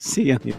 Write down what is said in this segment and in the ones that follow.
Sí, amigo.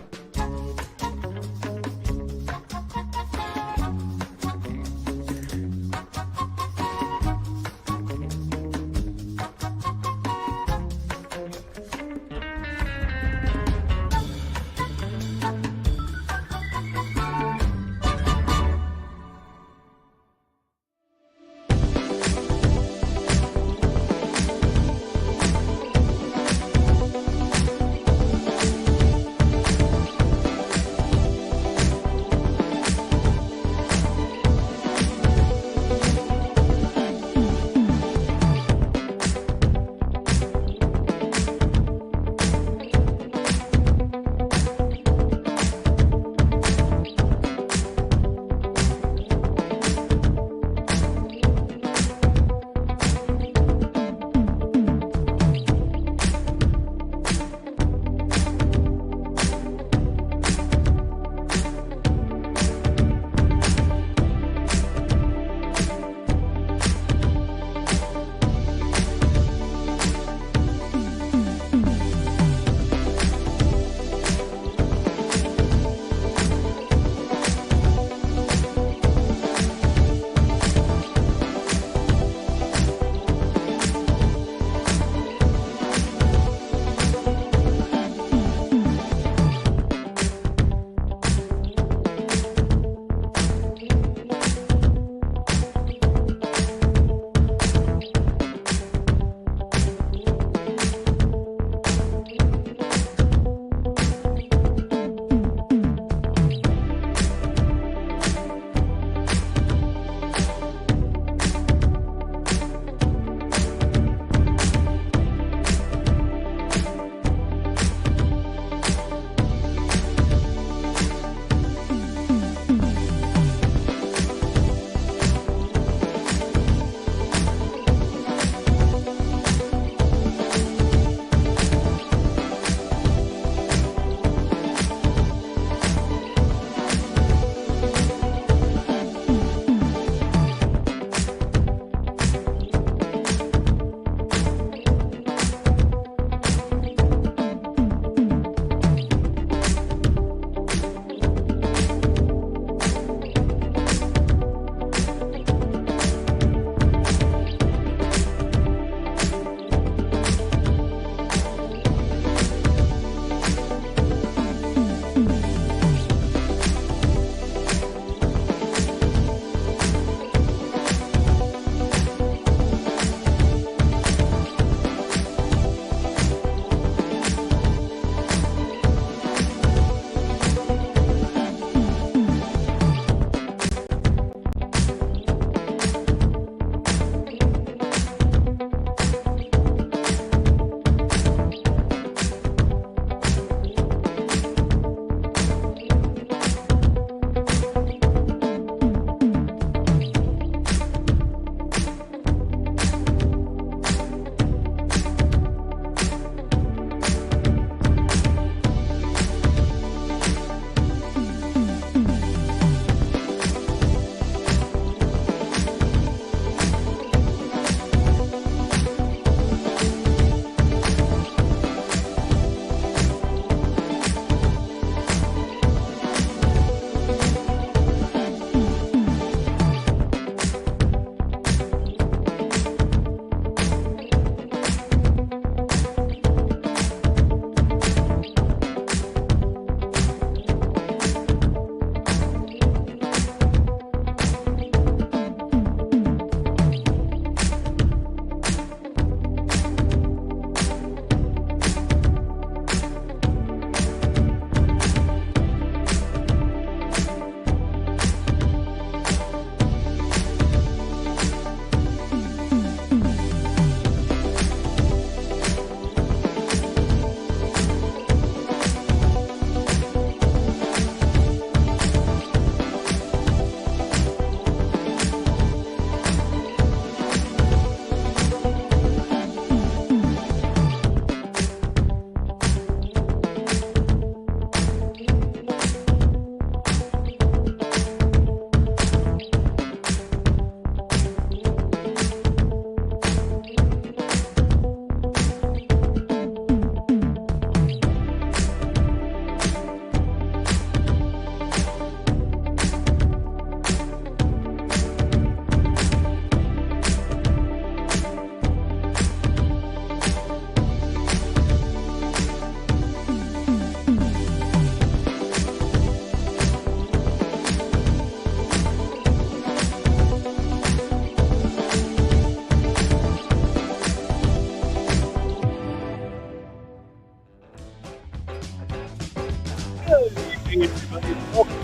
Hey, everybody, welcome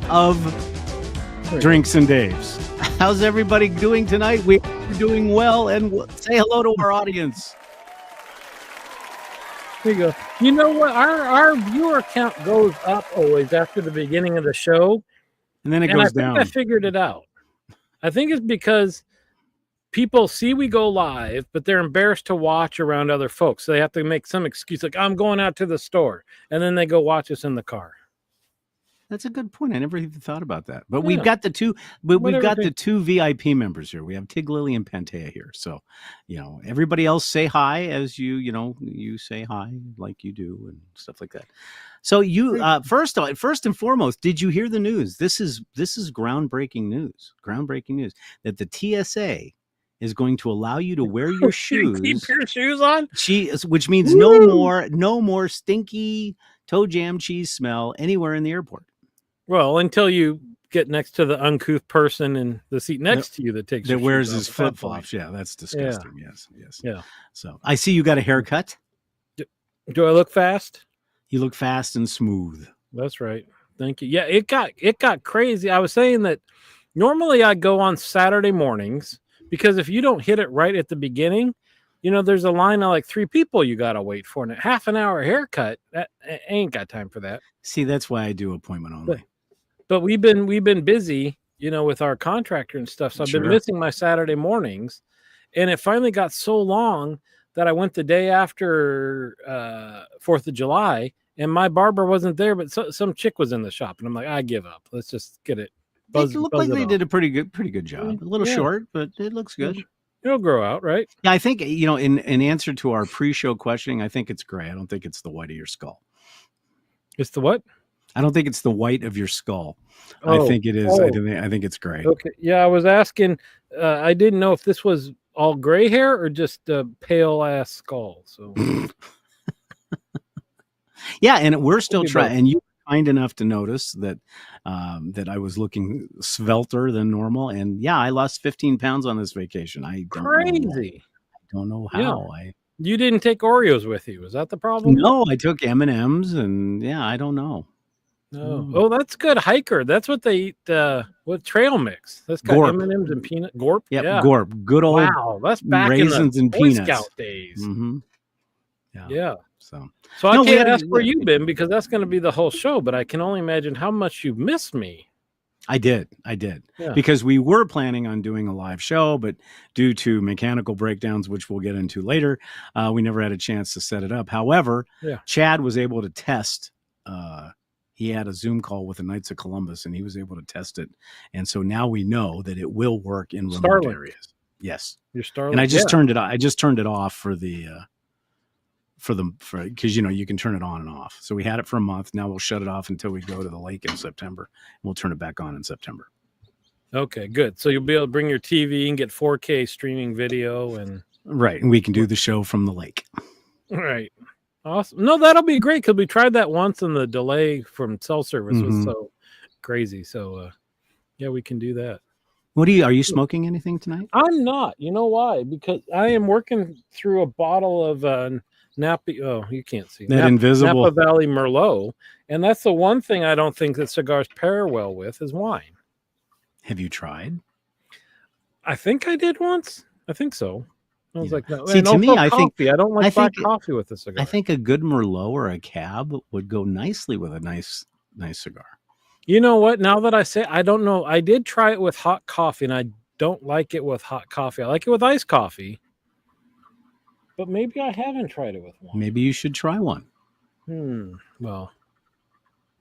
of Drinks and Daves. How's everybody doing tonight? We're doing well, and say hello to our audience. There you go. You know what? Our viewer count goes up always after the beginning of the show, And then it goes down. I figured it out. I think it's because people see we go live, but they're embarrassed to watch around other folks. So they have to make some excuse like, I'm going out to the store. And then they go watch us in the car. That's a good point. I never even thought about that. But we've got the two. But we've got the two VIP members here. We have Tig Lily and Pantea here. So, everybody else say hi as you say hi like you do and stuff like that. So you first and foremost, did you hear the news? This is groundbreaking news. Groundbreaking news that the TSA is going to allow you to wear your shoes. Keep your shoes on. Which means no more stinky toe jam cheese smell anywhere in the airport. Well, until you get next to the uncouth person in the seat next to you that wears his flip flops. Yeah, that's disgusting. Yeah. Yes. Yeah. So I see you got a haircut. Do I look fast? You look fast and smooth. That's right. Thank you. Yeah, it got crazy. I was saying that normally I go on Saturday mornings because if you don't hit it right at the beginning, there's a line of like 3 people you got to wait for. And a half an hour haircut, I ain't got time for that. See, that's why I do appointment only. But we've been busy, with our contractor and stuff. So I've been missing my Saturday mornings. And it finally got so long that I went the day after 4th of July and my barber wasn't there, but some chick was in the shop. And I'm like, I give up. Let's just get it. They look like they did a pretty good job. A little short, but it looks good. It'll grow out, right? Yeah, I think, in answer to our pre-show questioning, I think it's gray. I don't think it's the white of your skull. It's the what? I don't think it's the white of your skull. I think it is. I think it's gray. Okay. Yeah, I was asking. I didn't know if this was all gray hair or just a pale ass skull. So. Yeah, and we're still trying. And you were kind enough to notice that that I was looking svelter than normal. And yeah, I lost 15 pounds on this vacation. I don't know how. Yeah. You didn't take Oreos with you. Is that the problem? No, I took M&Ms, and yeah, I don't know. Oh, that's good. Hiker. That's what they eat. What trail mix? That's got Gorp. M&Ms and peanut. Gorp. Yep, yeah, Gorp. Good old. Wow, that's back raisins in the and Boy peanuts. Scout days. Mm-hmm. Yeah. So I can't ask where you've been because that's going to be the whole show. But I can only imagine how much you've missed me. I did. Yeah. Because we were planning on doing a live show, but due to mechanical breakdowns, which we'll get into later, we never had a chance to set it up. However, Chad was able to test. He had a Zoom call with the Knights of Columbus, and he was able to test it. And so now we know that it will work in remote areas. Yes, your Starlink. And I just turned it. I just turned it off for because you can turn it on and off. So we had it for a month. Now we'll shut it off until we go to the lake in September. And we'll turn it back on in September. Okay, good. So you'll be able to bring your TV and get 4K streaming video and right, and we can do the show from the lake. Right. Awesome. No, that'll be great because we tried that once and the delay from cell service was so crazy. So yeah, we can do that. Are you smoking anything tonight? I'm not. You know why? Because I am working through a bottle of Napa. Oh, you can't see that invisible Napa Valley Merlot, and that's the one thing I don't think that cigars pair well with is wine. Have you tried? I think I did once. I think so. I was like, no. See, to me, I think I don't like black coffee with a cigar. I think a good Merlot or a Cab would go nicely with a nice cigar. You know what? Now that I say, I don't know. I did try it with hot coffee, and I don't like it with hot coffee. I like it with iced coffee, but maybe I haven't tried it with one. Maybe you should try one. Well,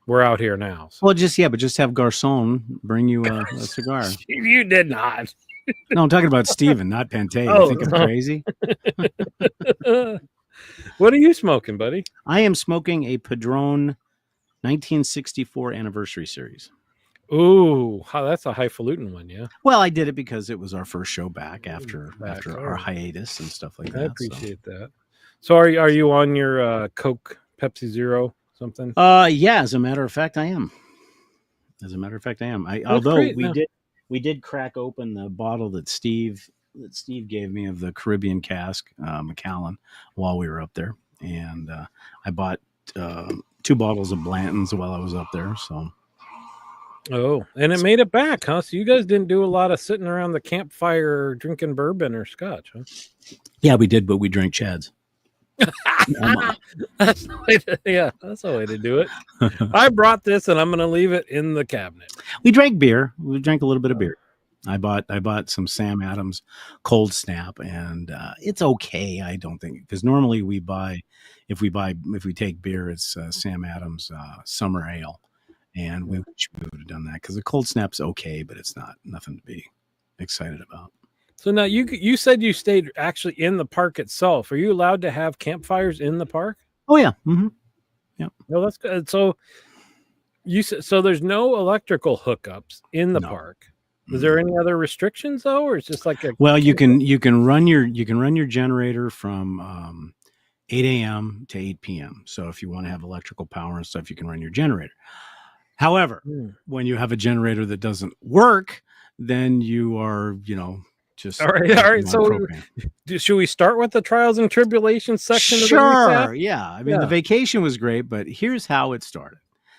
we're out here now. So. Well, just have Garcon bring you a cigar. You did not. No, I'm talking about Steven, not Pantea. You think I'm crazy? What are you smoking, buddy? I am smoking a Padron 1964 anniversary series. Ooh, that's a highfalutin one, yeah. Well, I did it because it was our first show back after our hiatus and stuff like that. I appreciate that. So are you on your Coke, Pepsi Zero, something? Yeah, as a matter of fact, I am. Although we did crack open the bottle that Steve gave me of the Caribbean cask, Macallan, while we were up there. and I bought 2 bottles of Blanton's while I was up there. So. Oh, and it made it back, huh? So you guys didn't do a lot of sitting around the campfire drinking bourbon or scotch, huh? Yeah, we did, but we drank Chads. That's the way to do it. I brought this, and I'm going to leave it in the cabinet. We drank beer. We drank a little bit of beer. I bought some Sam Adams Cold Snap, and it's okay. I don't think, because normally if we take beer, it's Sam Adams Summer Ale. And we would have done that because the Cold Snap's okay, but it's nothing to be excited about. So now you said you stayed actually in the park itself. Are you allowed to have campfires in the park? Oh yeah, mm-hmm. Yeah. No, that's good. So there's no electrical hookups in the park. Is there any other restrictions though, or it's just like you can run your generator from 8 a.m. to 8 p.m. So if you want to have electrical power and stuff, you can run your generator. However, when you have a generator that doesn't work, then you are, just all right. So should we start with the trials and tribulations section? Sure. Yeah. I mean, the vacation was great, but here's how it started.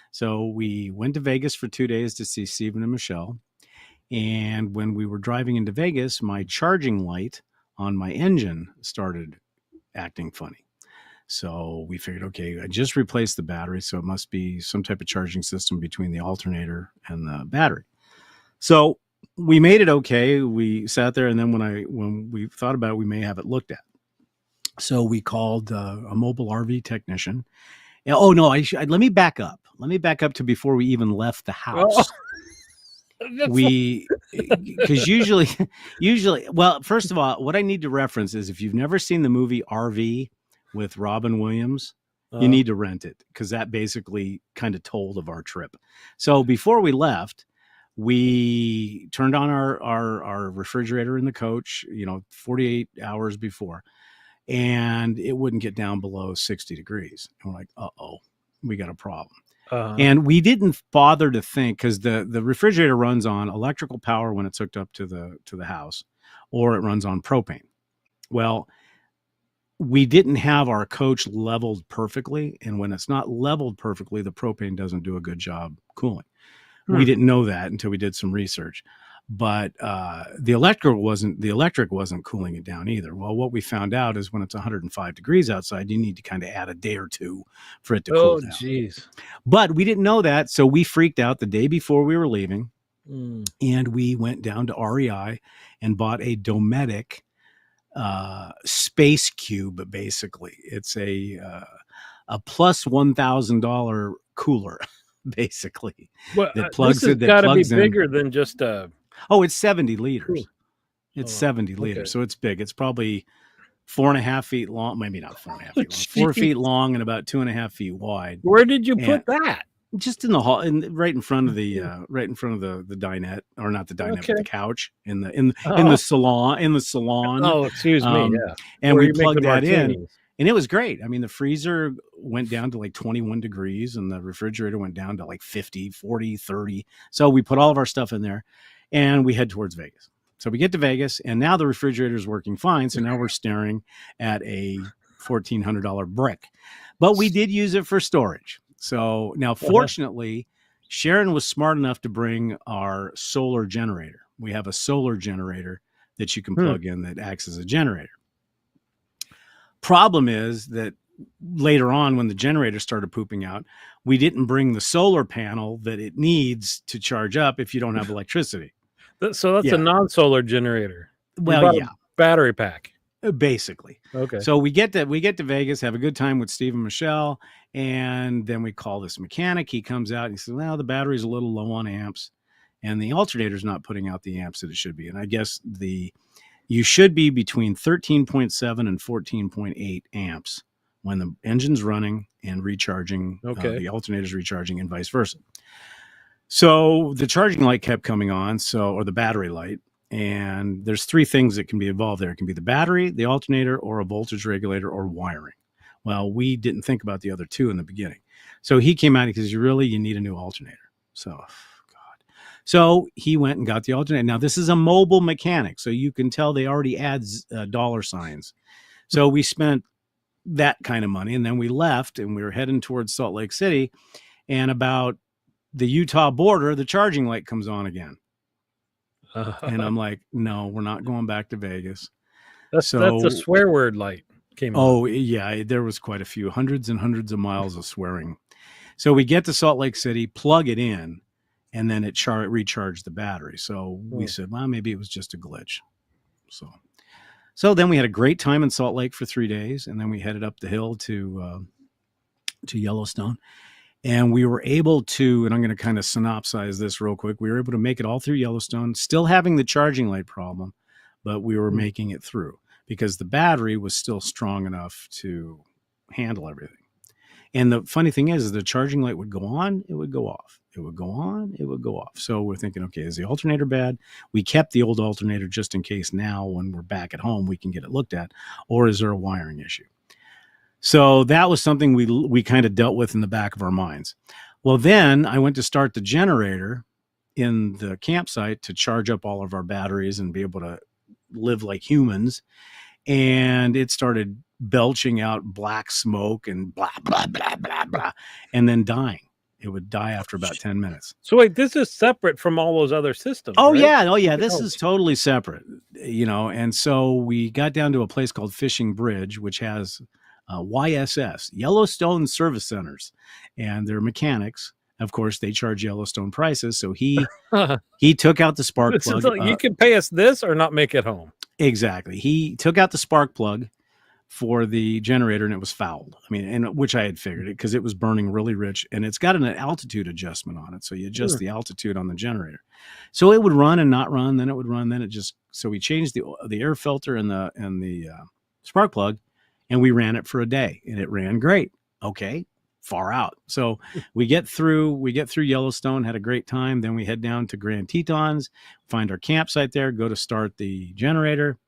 So we went to Vegas for 2 days to see Stephen and Michelle. And when we were driving into Vegas, my charging light on my engine started acting funny. So we figured, okay, I just replaced the battery, so it must be some type of charging system between the alternator and the battery. So we made it okay. We sat there, and then when we thought about it, we may have it looked at. So we called a mobile RV technician. Oh no, let me back up. Let me back up to before we even left the house. Because usually, well, first of all, what I need to reference is if you've never seen the movie RV with Robin Williams, you need to rent it, because that basically kind of told of our trip. So before we left, we turned on our refrigerator in the coach, 48 hours before, and it wouldn't get down below 60 degrees. And we're like, uh-oh, we got a problem. And we didn't bother to think, because the refrigerator runs on electrical power when it's hooked up to the house, or it runs on propane. Well, we didn't have our coach leveled perfectly, and when it's not leveled perfectly, the propane doesn't do a good job cooling. We didn't know that until we did some research. But the electric wasn't cooling it down either. Well, what we found out is when it's 105 degrees outside, you need to kind of add a day or two for it to cool down. Oh, geez. But we didn't know that, so we freaked out the day before we were leaving, and we went down to REI and bought a Dometic Space Cube. Basically, it's a plus $1,000 cooler. Basically, that plugs this has got to be bigger than just a. Oh, it's 70 liters. It's 70 liters, so it's big. It's probably 4.5 feet long. Maybe not 4.5 feet long. 4 feet long and about 2.5 feet wide. Where did you put that? Just in the hall, right in front of the dinette, or not the dinette, but the couch in the salon. Oh, excuse me. Yeah, and we plugged that in. And it was great. I mean, the freezer went down to like 21 degrees, and the refrigerator went down to like 50, 40, 30. So we put all of our stuff in there, and we head towards Vegas. So we get to Vegas, and now the refrigerator is working fine. So now we're staring at a $1,400 brick. But we did use it for storage. So now, fortunately, Sharon was smart enough to bring our solar generator. We have a solar generator that you can plug in that acts as a generator. Problem is that later on, when the generator started pooping out, we didn't bring the solar panel that it needs to charge up if you don't have electricity. So that's a non-solar generator. Well, yeah, battery pack, basically. Okay. So we get to Vegas, have a good time with Steve and Michelle, and then we call this mechanic. He comes out and he says, "Well, the battery's a little low on amps, and the alternator's not putting out the amps that it should be." And I guess you should be between 13.7 and 14.8 amps when the engine's running and recharging. The alternator's recharging, and vice versa. So the charging light kept coming on, or the battery light. And there's 3 things that can be involved there. It can be the battery, the alternator, or a voltage regulator, or wiring. Well, we didn't think about the other 2 in the beginning. So he came out and he says, you need a new alternator. So he went and got the alternator. Now, this is a mobile mechanic, so you can tell they already add dollar signs. So we spent that kind of money. And then we left and we were heading towards Salt Lake City, and about the Utah border, the charging light comes on again. And I'm like, no, we're not going back to Vegas. That's a swear word light came on. Oh, yeah, there was quite a few, hundreds and hundreds of miles of swearing. So we get to Salt Lake City, plug it in, and then it recharged the battery. So we said, well, maybe it was just a glitch. So then we had a great time in Salt Lake for 3 days, and then we headed up the hill to Yellowstone. And we were able to, and I'm going to kind of synopsize this real quick, we were able to make it all through Yellowstone, still having the charging light problem, but we were making it through because the battery was still strong enough to handle everything. And the funny thing is the charging light would go on, it would go off. It would go on, it would go off. So we're thinking, okay, is the alternator bad? We kept the old alternator just in case now when we're back at home, we can get it looked at. Or is there a wiring issue? So that was something we kind of dealt with in the back of our minds. Well, then I went to start the generator in the campsite to charge up all of our batteries and be able to live like humans. And it started belching out black smoke and blah, blah, blah, blah, blah, and then dying. It would die after about 10 minutes. So wait, this is separate from all those other systems. Oh, right? yeah. Oh, yeah. This is totally separate, and so we got down to a place called Fishing Bridge, which has YSS, Yellowstone Service Centers, and they're mechanics. Of course, they charge Yellowstone prices. So he took out the spark plug. Like, you can pay us this or not make it home. Exactly. He took out the spark plug for the generator and it was fouled. I mean, and which I had figured it because it was burning really rich and it's got an altitude adjustment on it. So you adjust the altitude on the generator. So it would run and not run, then it would run, then it just, so we changed the air filter and the spark plug and we ran it for a day and it ran great. Okay. Far out. So we get through Yellowstone, had a great time. Then we head down to Grand Tetons, find our campsite there, go to start the generator.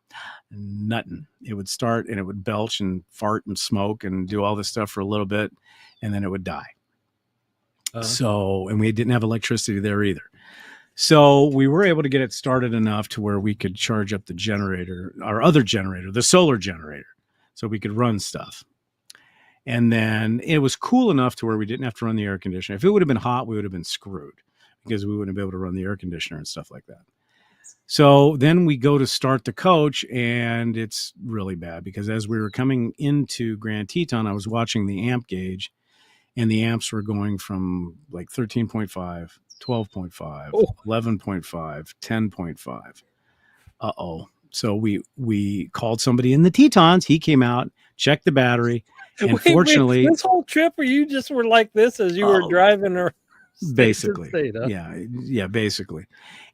Nothing. It would start and it would belch and fart and smoke and do all this stuff for a little bit, and then it would die. So, and we didn't have electricity there either. So we were able to get it started enough to where we could charge up the generator, our other generator, the solar generator, so we could run stuff. And then it was cool enough to where we didn't have to run the air conditioner. If it would have been hot, we would have been screwed because we wouldn't be able to run the air conditioner and stuff like that. So then we go to start the coach and it's really bad because as we were coming into Grand Teton, I was watching the amp gauge and the amps were going from like 13.5, 12.5, 11.5, 10.5. Uh-oh. So we called somebody in the Tetons. He came out, checked the battery. And fortunately, this whole trip, or you just were like this as you were driving or basically state, huh? Yeah, basically.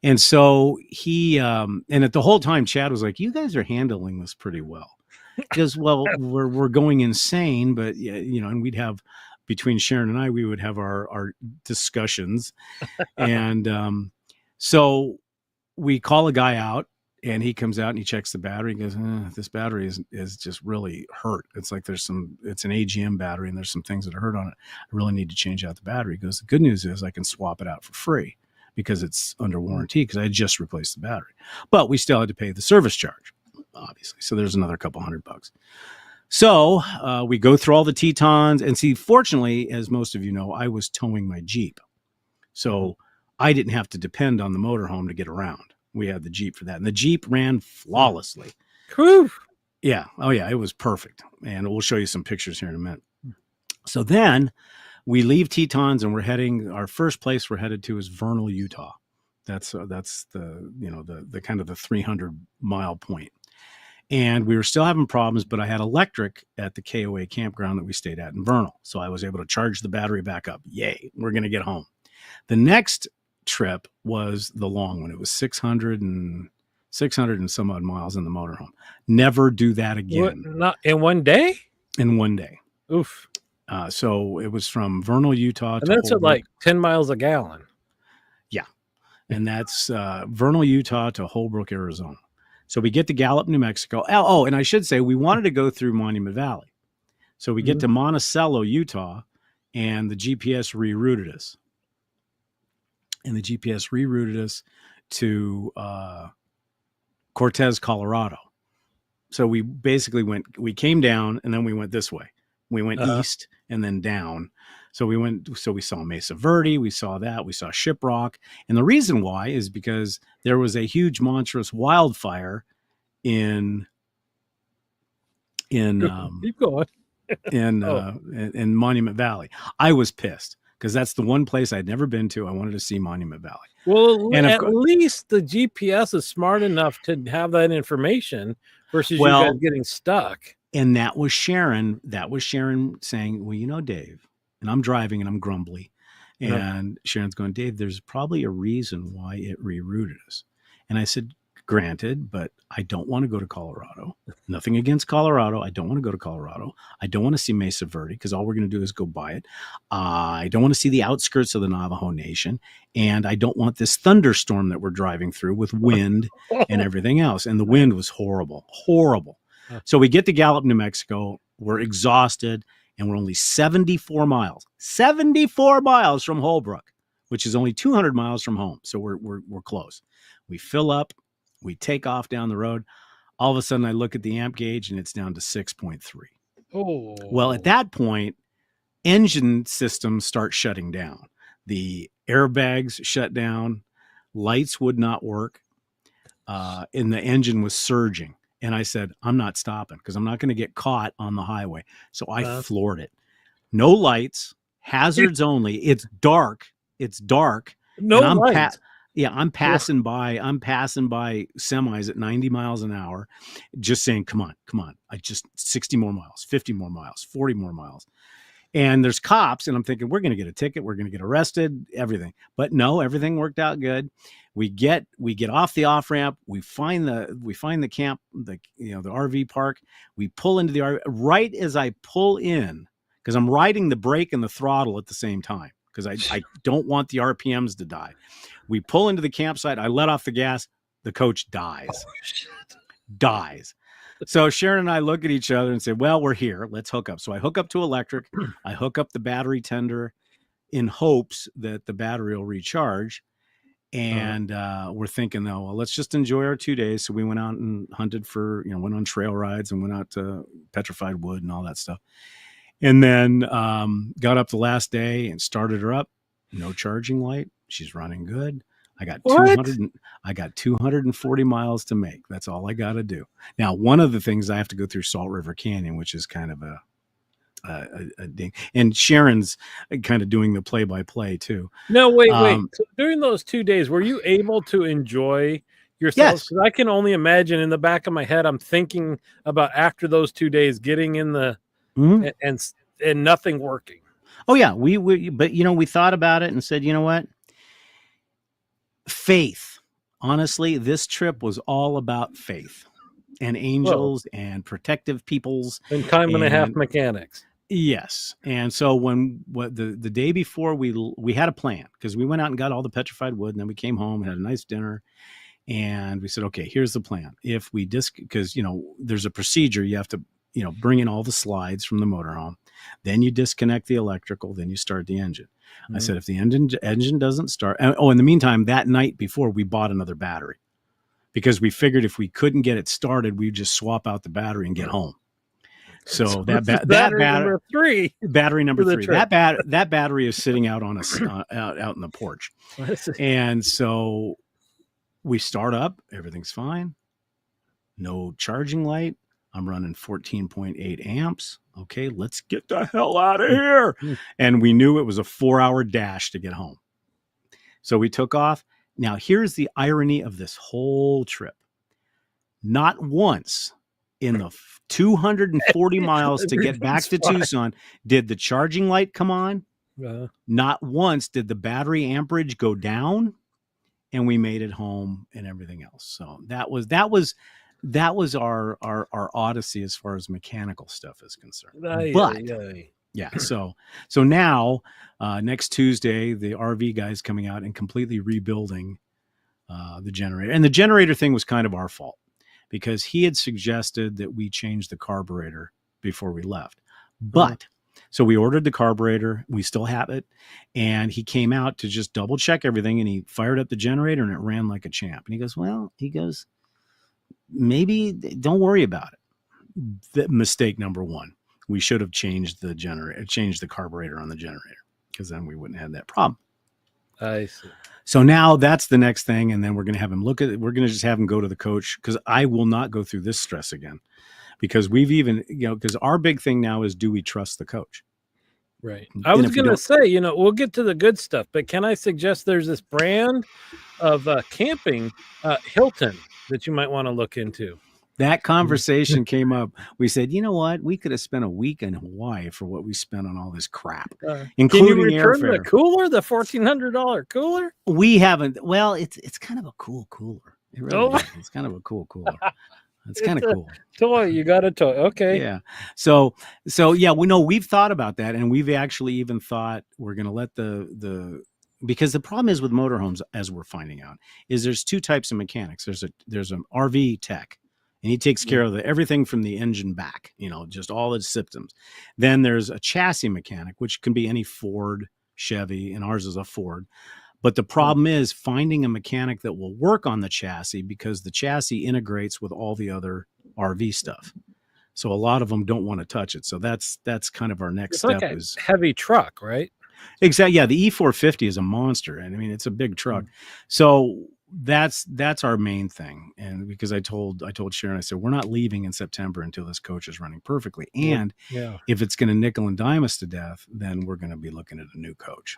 And so he and at the whole time Chad was like, you guys are handling this pretty well because we're going insane, but and we'd have between Sharon and I, we would have our discussions. And so we call a guy out and he comes out and he checks the battery and goes, this battery is just really hurt. It's like it's an AGM battery and there's some things that are hurt on it. I really need to change out the battery. He goes, the good news is I can swap it out for free because it's under warranty because I just replaced the battery. But we still had to pay the service charge, obviously. So there's another couple $100. So we go through all the Tetons and see, fortunately, as most of you know, I was towing my Jeep. So I didn't have to depend on the motorhome to get around. We had the Jeep for that. And the Jeep ran flawlessly. Whew. Yeah. Oh, yeah. It was perfect. And we'll show you some pictures here in a minute. So then we leave Tetons and our first place we're headed to is Vernal, Utah. That's the kind of the 300-mile point. And we were still having problems, but I had electric at the KOA campground that we stayed at in Vernal. So I was able to charge the battery back up. Yay. We're going to get home. The next trip was the long one. It was 600 and some odd miles in the motorhome. Never do that again. What, not in one day? In one day. Oof. So it was from Vernal, Utah. And that's at like 10 miles a gallon. Yeah. And that's Vernal, Utah to Holbrook, Arizona. So we get to Gallup, New Mexico. Oh, and I should say we wanted to go through Monument Valley. So we get to Monticello, Utah, and the GPS rerouted us. And the GPS rerouted us to Cortez, Colorado. So we basically we came down and then we went this way. We went east and then down. So we saw Mesa Verde, we saw Shiprock. And the reason why is because there was a huge monstrous wildfire in keep going. in Monument Valley. I was pissed because that's the one place I'd never been to. I wanted to see Monument Valley. Well, and at least the GPS is smart enough to have that information versus you guys getting stuck. And that was Sharon. That was Sharon saying, well, you know, Dave, and I'm driving and I'm grumbly. And Sharon's going, Dave, there's probably a reason why it rerouted us. And I said, granted, but I don't want to go to Colorado. Nothing against Colorado. I don't want to go to Colorado. I don't want to see Mesa Verde because all we're going to do is go by it. I don't want to see the outskirts of the Navajo Nation. And I don't want this thunderstorm that we're driving through with wind and everything else. And the wind was horrible, horrible. So we get to Gallup, New Mexico. We're exhausted and we're only 74 miles from Holbrook, which is only 200 miles from home. So we're close. We fill up. We take off down the road. All of a sudden, I look at the amp gauge, and it's down to 6.3. Oh. Well, at that point, engine systems start shutting down. The airbags shut down. Lights would not work. And the engine was surging. And I said, I'm not stopping because I'm not going to get caught on the highway. So I floored it. No lights, hazards only. It's dark. No lights. I'm passing by semis at 90 miles an hour, just saying, come on. I just 60 more miles, 50 more miles, 40 more miles. And there's cops. And I'm thinking, we're going to get a ticket. We're going to get arrested, everything. But no, everything worked out good. We get off the off ramp. We find the camp, the RV park. We pull into the RV right as I pull in because I'm riding the brake and the throttle at the same time because I don't want the RPMs to die. We pull into the campsite. I let off the gas. The coach dies. Dies. So Sharon and I look at each other and say, well, we're here. Let's hook up. So I hook up to electric. I hook up the battery tender in hopes that the battery will recharge. And we're thinking, though, well, let's just enjoy our 2 days. So we went out and hunted went on trail rides and went out to Petrified Wood and all that stuff. And then got up the last day and started her up. No charging light. She's running good. I got 240 miles to make. That's all I got to do. Now, one of the things I have to go through Salt River Canyon, which is kind of a ding. And Sharon's kind of doing the play-by-play too. No, wait. So during those 2 days, were you able to enjoy yourself? Yes. Because I can only imagine in the back of my head, I'm thinking about after those 2 days getting in the and nothing working. Oh yeah, but we thought about it and said, you know what? Faith. Honestly, this trip was all about faith and angels and protective peoples and time and a half mechanics. Yes. And so the day before we had a plan because we went out and got all the petrified wood and then we came home and had a nice dinner and we said, okay, here's the plan. If we because there's a procedure, you have to bring in all the slides from the motorhome, then you disconnect the electrical, then you start the engine. Mm-hmm. I said, if the engine doesn't start, in the meantime, that night before we bought another battery because we figured if we couldn't get it started, we'd just swap out the battery and get home. So battery number three, that battery is sitting out on out in the porch. And so we start up, everything's fine. No charging light. I'm running 14.8 amps. Okay, let's get the hell out of here. And we knew it was a 4-hour dash to get home. So we took off. Now, here's the irony of this whole trip. Not once in the 240 miles to get back to Tucson did the charging light come on. Not once did the battery amperage go down. And we made it home and everything else. So that was our odyssey as far as mechanical stuff is concerned. Yeah. So now next Tuesday, the RV guy's coming out and completely rebuilding the generator. And the generator thing was kind of our fault because he had suggested that we change the carburetor before we left. But so we ordered the carburetor. We still have it. And he came out to just double check everything. And he fired up the generator and it ran like a champ. And he goes, maybe don't worry about it. mistake number one. We should have changed the carburetor on the generator, because then we wouldn't have that problem. I see. So now that's the next thing, and then we're going to have him look at it. We're going to just have him go to the coach, because I will not go through this stress again. Because we've even, because our big thing now is, do we trust the coach? Right. I was going to say, we'll get to the good stuff, but can I suggest there's this brand of camping, Hilton, that you might want to look into? That conversation came up. We said, you know what? We could have spent a week in Hawaii for what we spent on all this crap, including can you return airfare. The cooler, the $1,400 cooler? We haven't. Well, it's kind of a cool cooler. It really is. It's kind of a cool cooler. It's kind of cool. Toy. You got a toy. Okay. Yeah. So yeah, we've thought about that, and we've actually even thought we're going to let because the problem is with motorhomes, as we're finding out, is there's two types of mechanics. There's an RV tech, and he takes care of everything from the engine back, just all its systems. Then there's a chassis mechanic, which can be any Ford, Chevy, and ours is a Ford. But the problem is finding a mechanic that will work on the chassis, because the chassis integrates with all the other RV stuff. So a lot of them don't want to touch it. So that's kind of our next step. Like a heavy truck, right? Exactly. Yeah, the E450 is a monster, and I mean it's a big truck. So that's our main thing. And because I told Sharon, I said, we're not leaving in September until this coach is running perfectly. And if it's going to nickel and dime us to death, then we're going to be looking at a new coach,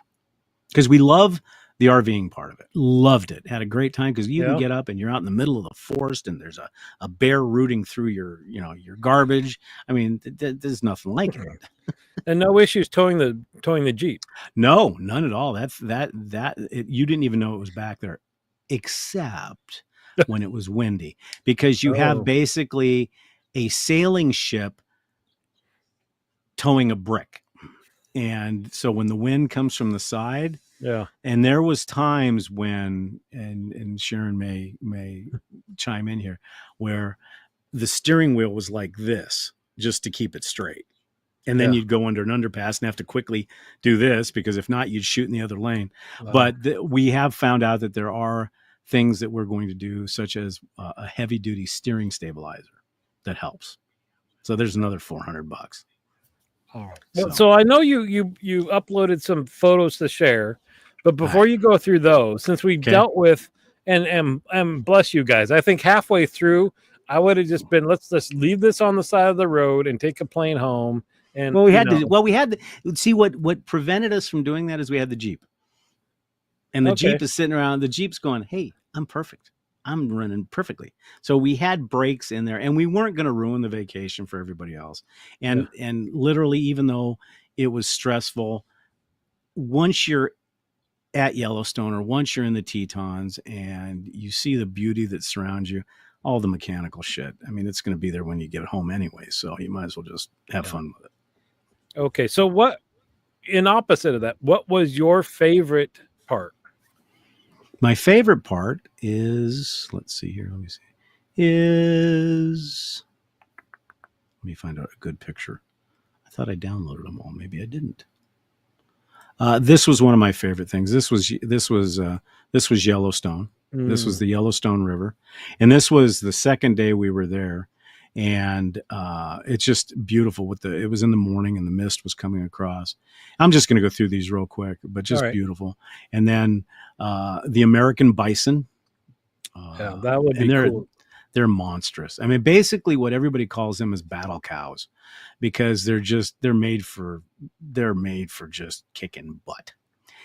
because we love the RVing part of it. Loved it. Had a great time, because you can get up and you're out in the middle of the forest, and there's a bear rooting through your garbage. I mean, there's nothing like it. And no issues towing the Jeep. No, none at all. You didn't even know it was back there, except when it was windy, because you have basically a sailing ship towing a brick. And so when the wind comes from the side, and there was times when, and Sharon may chime in here, where the steering wheel was like this just to keep it straight. And then you'd go under an underpass and have to quickly do this, because if not, you'd shoot in the other lane. Wow. But we have found out that there are things that we're going to do, such as a heavy duty steering stabilizer that helps. So there's another $400. All right. So I know you uploaded some photos to share, but before you go through those, since we dealt with and bless you guys, I think halfway through I would have just been, let's just leave this on the side of the road and take a plane home. And we had to see what prevented us from doing that is we had the Jeep, and the Jeep is sitting around. The Jeep's going, hey, I'm perfect. I'm running perfectly. So we had brakes in there, and we weren't going to ruin the vacation for everybody else. And literally, even though it was stressful, once you're at Yellowstone or once you're in the Tetons and you see the beauty that surrounds you, all the mechanical shit, I mean, it's going to be there when you get home anyway. So you might as well just have fun with it. Okay. So what, in opposite of that, what was your favorite part? My favorite part is, let's see here. Let me find out a good picture. I thought I downloaded them all. Maybe I didn't. This was one of my favorite things. This was Yellowstone. This was the Yellowstone River. And this was the second day we were there. And it's just beautiful it was in the morning and the mist was coming across. I'm just going to go through these real quick, but just beautiful. And then the American bison. That would be cool. They're monstrous. I mean, basically what everybody calls them is battle cows, because they're made for just kicking butt.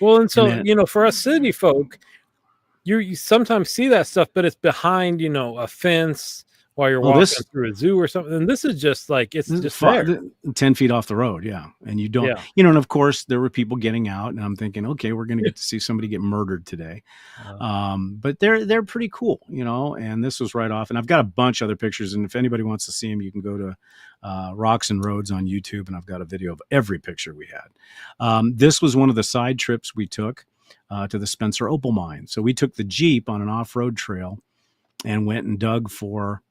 Well, and so, for us city folk, you sometimes see that stuff, but it's behind, a fence while you're walking through a zoo or something. And this is just like, it's just there. 10 feet off the road. Yeah. And you don't, and of course there were people getting out, and I'm thinking, okay, we're going to get to see somebody get murdered today. But they're pretty cool, and this was right off. And I've got a bunch of other pictures. And if anybody wants to see them, you can go to Rocks and Roads on YouTube. And I've got a video of every picture we had. This was one of the side trips we took to the Spencer Opal mine. So we took the Jeep on an off-road trail and went and dug for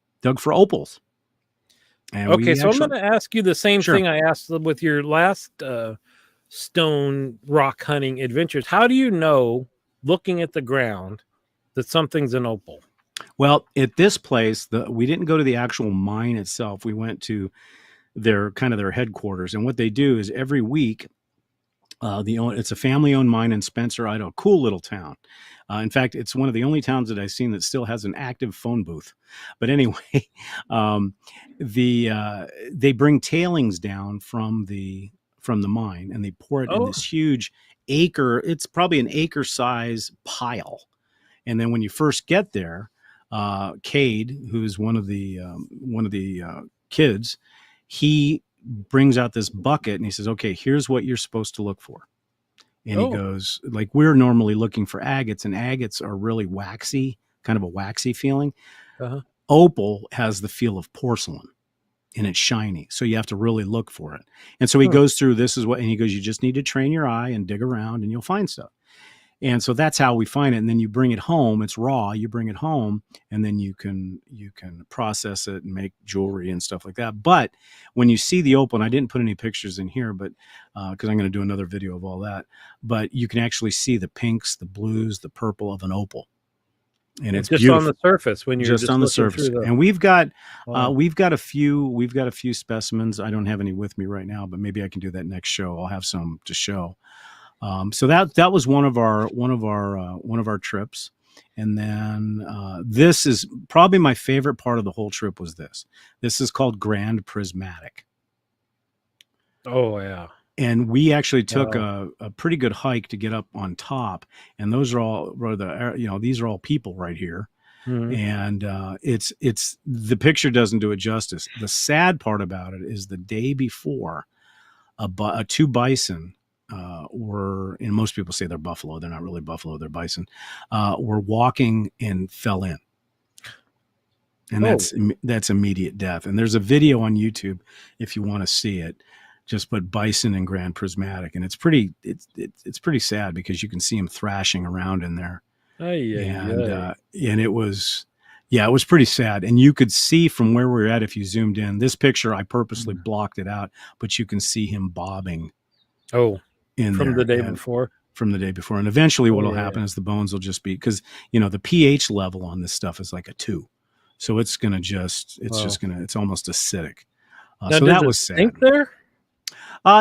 opals. And so I'm going to ask you the same thing I asked with your last stone rock hunting adventures. How do you know, looking at the ground, that something's an opal? Well, at this place, we didn't go to the actual mine itself. We went to their headquarters, and what they do is every week, it's a family-owned mine in Spencer, Idaho. Cool little town. In fact, it's one of the only towns that I've seen that still has an active phone booth. But anyway, um, they bring tailings down from the mine, and they pour it in Oh, this huge acre. It's probably an acre size pile. And then when you first get there, Cade, who's one of the kids, he brings out this bucket and he says, "Okay, here's what you're supposed to look for." And he oh, goes, like, we're normally looking for agates, and agates are really waxy, kind of a waxy feeling. uh-huh. Opal has the feel of porcelain, and it's shiny, so you have to really look for it. And so he Huh. goes through, this is what, and he goes, you just need to train your eye and dig around and you'll find stuff. And so that's how we find it. And then you bring it home. It's raw. You bring it home, and then you can process it and make jewelry and stuff like that. But when you see the opal, and I didn't put any pictures in here, but because I'm going to do another video of all that, but you can actually see the pinks, the blues, the purple of an opal, and it's just beautiful on the surface when you're just on the surface. And we've got a few specimens. I don't have any with me right now, but maybe I can do that next show. I'll have some to show. So that was one of our trips. And then this is probably my favorite part of the whole trip. Was this is called Grand Prismatic. Oh yeah. And we actually took a pretty good hike to get up on top. And those are all these are all people right here. Mm-hmm. And it's the picture doesn't do it justice. The sad part about it is the day before, two bison were, and most people say they're buffalo. They're not really buffalo. They're bison. Were walking and fell in. And that's immediate death. And there's a video on YouTube if you want to see it. Just put bison and Grand Prismatic, and it's pretty sad because you can see him thrashing around in there. And it was pretty sad. And you could see from where we were at, if you zoomed in, this picture, I purposely blocked it out, but you can see him bobbing. Oh, from the day before. From the day before. And eventually what will happen is the bones will just be, because, the pH level on this stuff is like a 2. So it's going to it's almost acidic. So that was sad. Stink there?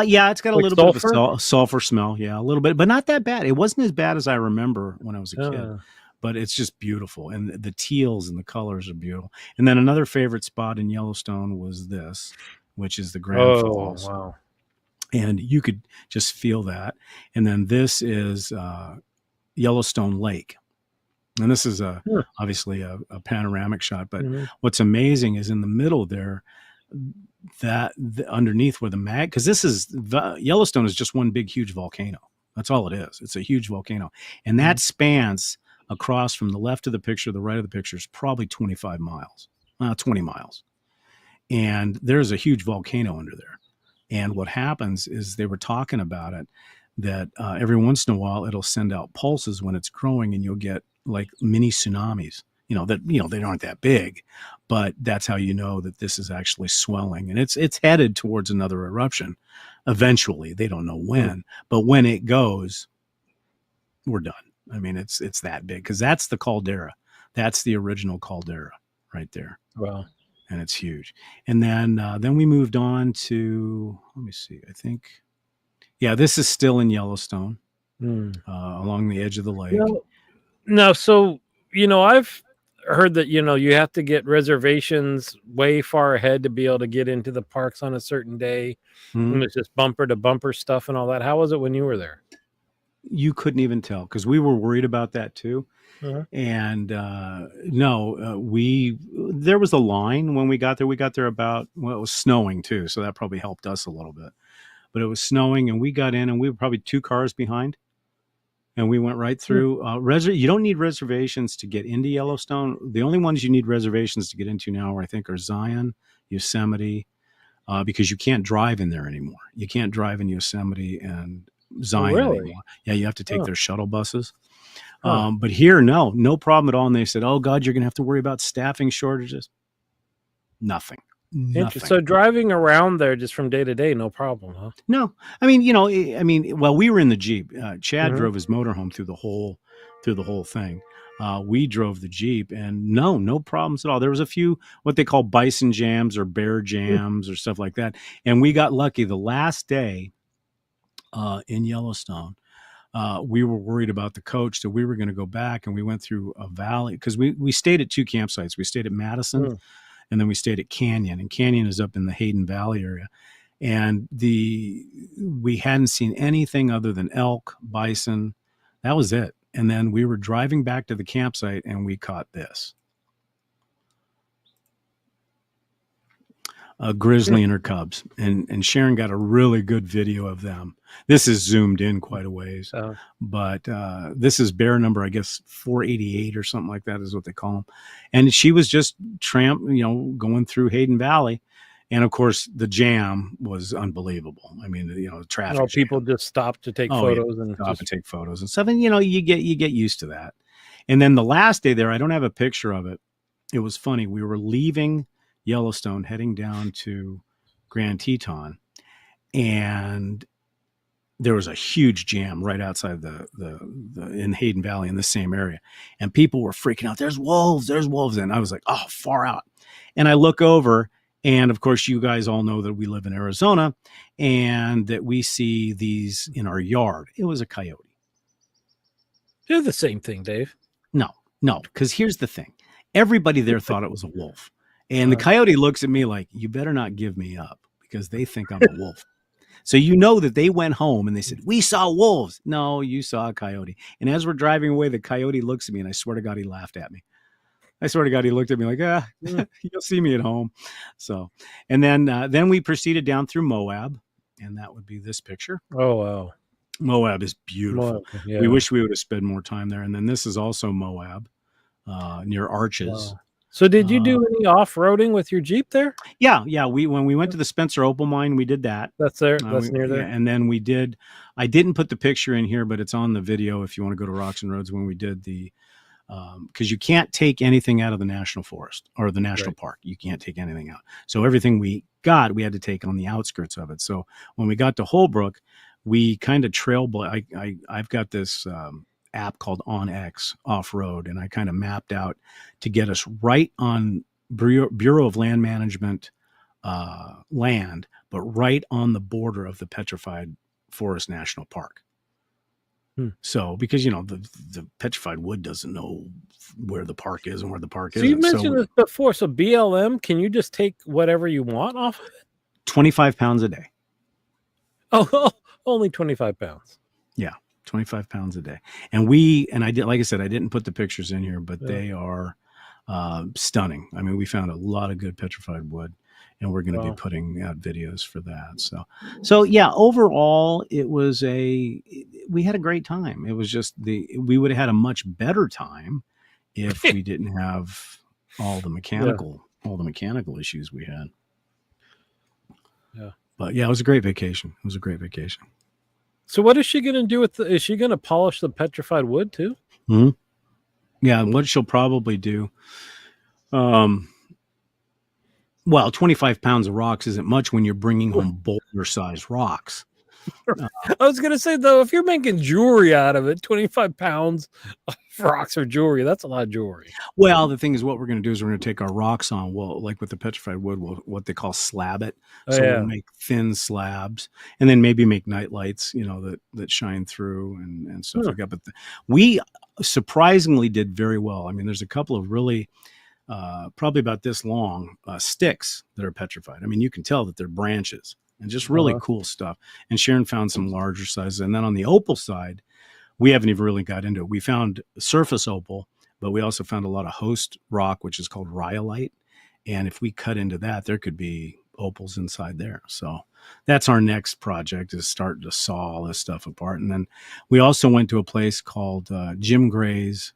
Yeah, it's got a little bit of a sulfur smell. Yeah, a little bit, but not that bad. It wasn't as bad as I remember when I was a kid, but it's just beautiful. And the teals and the colors are beautiful. And then another favorite spot in Yellowstone was this, which is the Grand Falls. Wow. And you could just feel that. And then this is Yellowstone Lake. And this is obviously a panoramic shot. But what's amazing is in the middle there, underneath where because Yellowstone is just one big, huge volcano. That's all it is. It's a huge volcano. And that spans across from the left of the picture, the right of the picture is probably 25 miles, 20 miles. And there's a huge volcano under there. And what happens is, they were talking about it, that every once in a while it'll send out pulses when it's growing, and you'll get like mini tsunamis. They aren't that big, but that's how you know that this is actually swelling, and it's headed towards another eruption. Eventually, they don't know when, but when it goes, we're done. I mean, it's that big, because that's the caldera. That's the original caldera right there. Wow. And it's huge. And then we moved on to, let me see, I think, this is still in Yellowstone, along the edge of the lake. No, so, I've heard that, you have to get reservations way far ahead to be able to get into the parks on a certain day. And it's just bumper to bumper stuff and all that. How was it when you were there? You couldn't even tell, because we were worried about that too. And there was a line when we got there. We got there it was snowing too, so that probably helped us a little bit. But it was snowing, and we got in, and we were probably 2 cars behind, and we went right through. You don't need reservations to get into Yellowstone. The only ones you need reservations to get into now, I think, are Zion, Yosemite, because you can't drive in there anymore. You can't drive in Yosemite and Zion anymore. Yeah, you have to take their shuttle buses. But here, no problem at all. And they said, "Oh God, you're going to have to worry about staffing shortages." Nothing. So driving around there just from day to day, no problem, huh? No, I mean, we were in the Jeep. Chad drove his motorhome through the whole thing. We drove the Jeep, and no problems at all. There was a few what they call bison jams or bear jams or stuff like that, and we got lucky. The last day in Yellowstone, we were worried about the coach, so we were going to go back, and we went through a valley because we stayed at 2 campsites. We stayed at Madison, and then we stayed at Canyon, and Canyon is up in the Hayden Valley area. And we hadn't seen anything other than elk, bison. That was it. And then we were driving back to the campsite, and we caught this. A grizzly and her cubs, and Sharon got a really good video of them. This is zoomed in quite a ways, but this is bear number, I guess 488 or something like that is what they call them. And she was just going through Hayden Valley, and of course the jam was unbelievable. I mean, the traffic. People just stopped to take photos and take photos and stuff, and you get used to that. And then the last day there, I don't have a picture of it. It was funny. We were leaving Yellowstone heading down to Grand Teton, and there was a huge jam right outside the in Hayden Valley in the same area, and people were freaking out. There's wolves, and I was like, oh, far out. And I look over, and of course you guys all know that we live in Arizona and that we see these in our yard. It was a coyote. They're the same thing, Dave. No, because here's the thing. Everybody there thought it was a wolf. And the coyote looks at me like, you better not give me up, because they think I'm a wolf. So that they went home and they said, we saw wolves. No, you saw a coyote. And as we're driving away, the coyote looks at me, and I swear to God, he laughed at me. I swear to God, he looked at me like, you'll see me at home. So, and then we proceeded down through Moab, and that would be this picture. Oh, wow. Moab is beautiful. Yeah. We wish we would have spent more time there. And then this is also Moab, near Arches. Wow. So did you do any off-roading with your Jeep there? Yeah. When we went to the Spencer Opal mine, we did that. That's there. That's near there. Yeah, and then I didn't put the picture in here, but it's on the video if you want to go to Rocks and Roads, when we did because you can't take anything out of the national forest or the national park. You can't take anything out. So everything we had to take on the outskirts of it. So when we got to Holbrook, we kind of I've got this app called OnX Off-Road, and I kind of mapped out to get us right on Bureau of Land Management land, but right on the border of the Petrified Forest National Park. So, because the Petrified Wood doesn't know where the park is and where the park is. So you mentioned this before. So BLM, can you just take whatever you want off of it? 25 pounds a day. Oh, only 25 pounds. Yeah, 25 pounds a day. And I did, like I said, I didn't put the pictures in here, but they are stunning. I mean, we found a lot of good petrified wood, and we're going to be putting out videos for that. So yeah, overall, we had a great time. It was just we would have had a much better time if we didn't have all the mechanical issues we had. Yeah. But yeah, it was a great vacation. So what is she going to do is she going to polish the petrified wood too? Mm-hmm. Yeah. What she'll probably do, 25 pounds of rocks isn't much when you're bringing home boulder-sized rocks. I was going to say, though, if you're making jewelry out of it, 25 pounds of rocks or jewelry, that's a lot of jewelry. Well, the thing is, what we're going to do is we're going to take our rocks on, like with the petrified wood, what they call slab it. So we'll make thin slabs, and then maybe make night lights, that shine through and stuff like that. But we surprisingly did very well. I mean, there's a couple of really probably about this long sticks that are petrified. I mean, you can tell that they're branches. And just really cool stuff. And Sharon found some larger sizes. And then on the opal side, we haven't even really got into it. We found surface opal, but we also found a lot of host rock, which is called rhyolite. And if we cut into that, there could be opals inside there. So that's our next project, is start to saw all this stuff apart. And then we also went to a place called Jim Gray's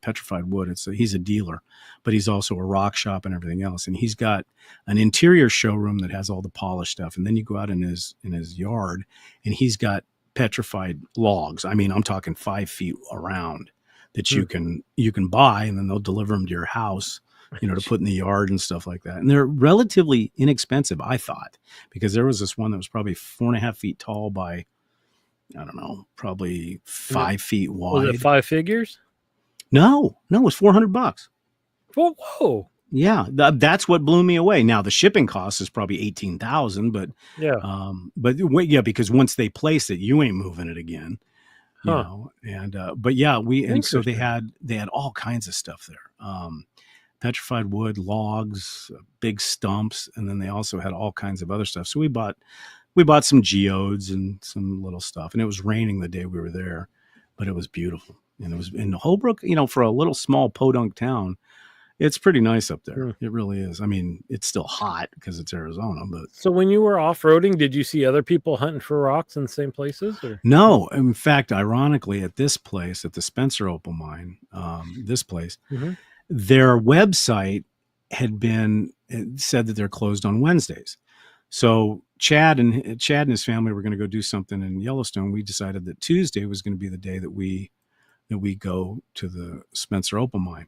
petrified wood. He's a dealer, but he's also a rock shop and everything else. And he's got an interior showroom that has all the polished stuff. And then you go out in his yard, and he's got petrified logs. I mean, I'm talking 5 feet around that you can buy, and then they'll deliver them to your house, to put in the yard and stuff like that. And they're relatively inexpensive, I thought, because there was this one that was probably 4.5 feet tall by, I don't know, probably 5 feet wide. Was it 5 figures? No, it was $400. Whoa. Yeah, that's what blew me away. Now the shipping cost is probably 18,000, but Yeah. yeah, because once they place it, you ain't moving it again, you Huh. know. And but yeah, so they Interesting. had all kinds of stuff there. Petrified wood, logs, big stumps, and then they also had all kinds of other stuff. So we bought some geodes and some little stuff, and it was raining the day we were there, but it was beautiful. And it was in Holbrook, you know, for a little small podunk town. It's pretty nice up there. Hmm. It really is. I mean, it's still hot because it's Arizona, but So when you were off-roading, did you see other people hunting for rocks in the same places? Or no. In fact, ironically, at this place, at the Spencer Opal Mine, this place, Mhm. their website had been said that they're closed on Wednesdays. So Chad and his family were going to go do something in Yellowstone. We decided that Tuesday was going to be the day that we go to the Spencer Opal Mine.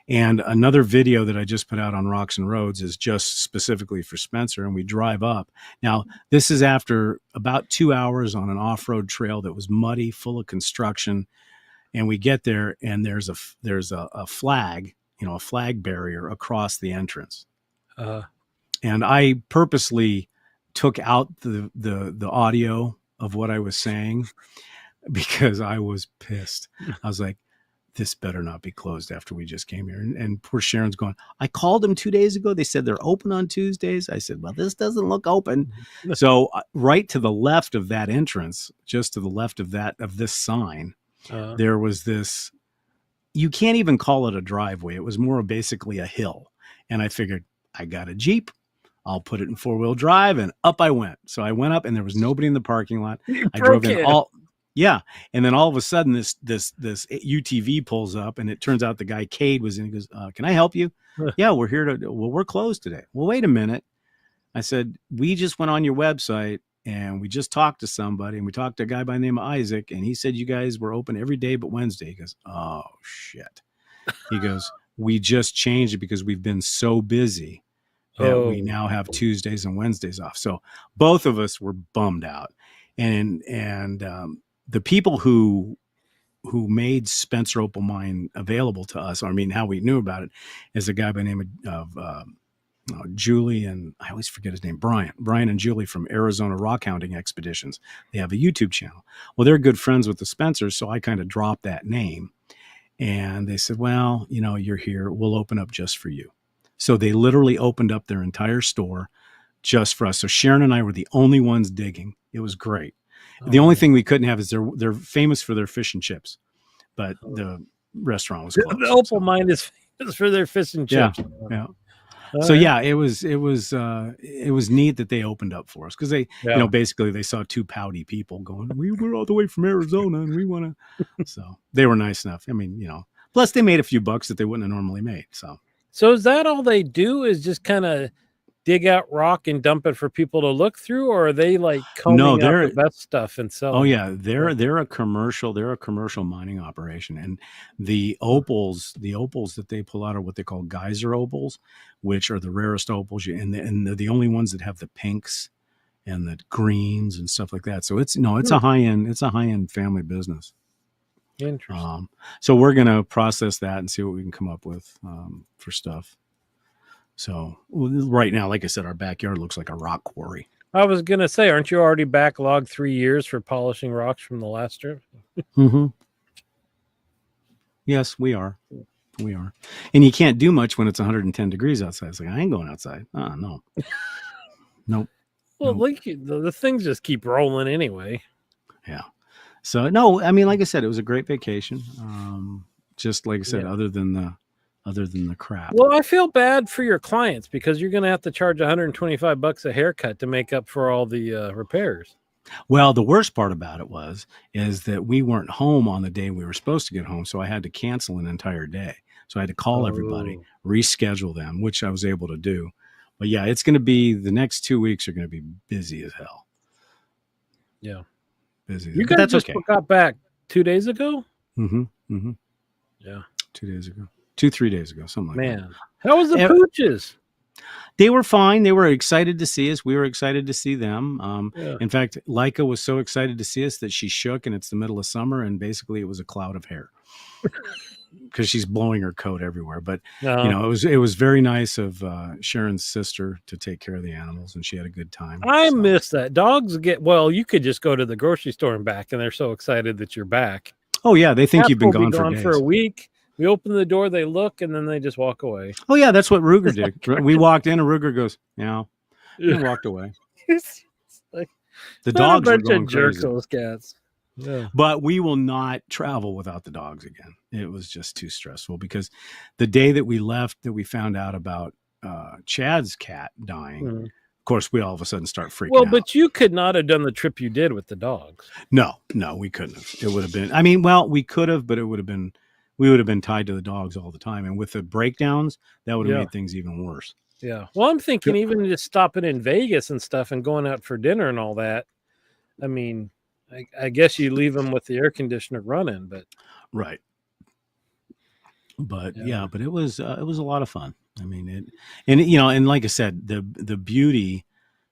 And another video that I just put out on Rocks and Roads is just specifically for Spencer. And we drive up. Now, this is after about 2 hours on an off-road trail that was muddy, full of construction. And we get there, and there's a flag, you know, a flag barrier across the entrance. And I purposely took out the audio of what I was saying because I was pissed. I was like, this better not be closed after we just came here. And poor Sharon's going, I called them 2 days ago. They said they're open on Tuesdays. I said, well, this doesn't look open. So right to the left of that entrance, just to the left of this sign, there was this, you can't even call it a driveway. It was more of basically a hill. And I figured, I got a Jeep. I'll put it in 4-wheel drive, and up I went. So I went up, and there was nobody in the parking lot. I drove in yeah. And then all of a sudden this UTV pulls up, and it turns out the guy Cade was in. He goes, can I help you? Yeah, we're here we're closed today. Well, wait a minute. I said, we just went on your website and we just talked to somebody, and we talked to a guy by the name of Isaac, and he said you guys were open every day but Wednesday. He goes, oh shit. He goes, we just changed it because we've been so busy that we now have Tuesdays and Wednesdays off. So both of us were bummed out. And the people who made Spencer Opal Mine available to us, or I mean, how we knew about it, is a guy by the name of Julie, and I always forget his name, Brian and Julie from Arizona Rock Hounding Expeditions. They have a YouTube channel. Well, they're good friends with the Spencers, so I kind of dropped that name. And they said, well, you know, you're here. We'll open up just for you. So they literally opened up their entire store just for us. So Sharon and I were the only ones digging. It was great. The only thing we couldn't have is they're famous for their fish and chips, but the restaurant was closed. The Opal Mine is famous for their fish and chips. Yeah. So yeah, it was neat that they opened up for us because they, you know, basically they saw two pouty people going, we were all the way from Arizona and we want to. So they were nice enough. I mean, you know, plus they made a few bucks that they wouldn't have normally made. So is that all they do? Is just kind of dig out rock and dump it for people to look through, or are they like combing out the best stuff and selling? Oh yeah, they're a commercial mining operation, and the opals that they pull out are what they call geyser opals, which are the rarest opals, and they're the only ones that have the pinks and the greens and stuff like that. So it's a high end family business. Interesting. So we're gonna process that and see what we can come up with for stuff. So right now, like I said, our backyard looks like a rock quarry. I was going to say, aren't you already backlogged 3 years for polishing rocks from the last trip? Mm-hmm. Yes, we are. We are. And you can't do much when it's 110 degrees outside. It's like, I ain't going outside. No. Nope. Well, nope. The things just keep rolling anyway. Yeah. So, no, I mean, like I said, it was a great vacation. Just like I said, other than the crap. Well, I feel bad for your clients because you're going to have to charge $125 a haircut to make up for all the repairs. Well, the worst part about it is that we weren't home on the day we were supposed to get home. So I had to cancel an entire day. So I had to call everybody, reschedule them, which I was able to do. But yeah, it's going to be, the next 2 weeks are going to be busy as hell. Yeah. Busy. You guys just got back 2 days ago? Mm-hmm. Mm-hmm. Yeah. 2 days ago. 2-3 days ago, something like that. Man, how was the pooches? They were fine. They were excited to see us. We were excited to see them. In fact, Leica was so excited to see us that she shook, and it's the middle of summer, and basically it was a cloud of hair. because she's blowing her coat everywhere. But it was very nice of Sharon's sister to take care of the animals, and she had a good time. I miss that. Dogs you could just go to the grocery store and back, and they're so excited that you're back. Oh yeah, they think you've been gone for a week. We open the door, they look, and then they just walk away. Oh yeah, that's what Ruger did. We walked in, and Ruger goes, "Meow," and walked away. It's like, the dogs are going jerks, crazy. those cats. Yeah. But we will not travel without the dogs again. It was just too stressful because the day that we left, that we found out about Chad's cat dying. Of course, we all of a sudden start freaking out. But you could not have done the trip you did with the dogs. No, we couldn't have. It would have been. we could have, but we would have been tied to the dogs all the time. And with the breakdowns, that would have made things even worse. Yeah. Well, I'm thinking even just stopping in Vegas and stuff and going out for dinner and all that. I mean, I guess you leave them with the air conditioner running, but right. But but it was a lot of fun. I mean, and like I said, the beauty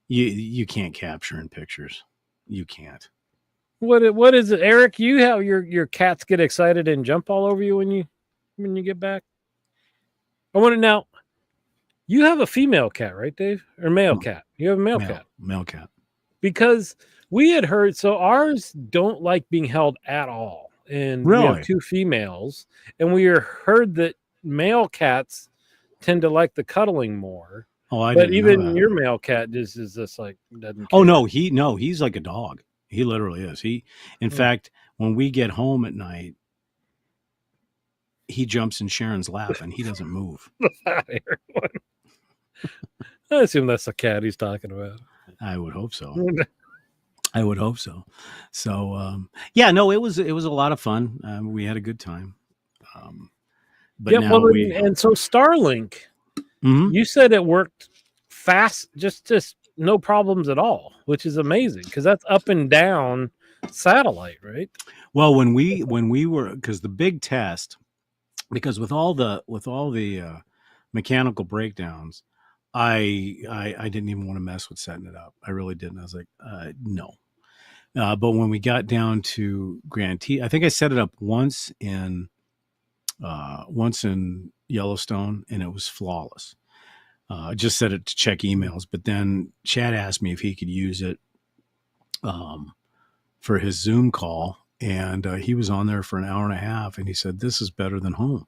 you can't capture in pictures. You can't. What is it, Eric? You have your cats get excited and jump all over you when you get back. I want to know. You have a female cat, right, Dave? Or male cat? You have a male cat. Male cat. Because we had heard, so ours don't like being held at all. And we have 2 females. And we heard that male cats tend to like the cuddling more. Oh, I but didn't even know that. your male cat is just like doesn't care. Oh no, he's like a dog. He literally is. In fact, when we get home at night, he jumps in Sharon's lap and he doesn't move. I assume that's the cat he's talking about. I would hope so. So, it was a lot of fun. We had a good time. But and so Starlink, you said it worked fast, just no problems at all, which is amazing because that's up and down satellite, right? Well, when we were, because the big test, because with all the mechanical breakdowns, I didn't even want to mess with setting it up. I really didn't. I was like, no. But when we got down to Grand Teton, I think I set it up once in Yellowstone, and it was flawless. I just set it to check emails, but then Chad asked me if he could use it for his Zoom call, and he was on there for an hour and a half, and he said, "This is better than home."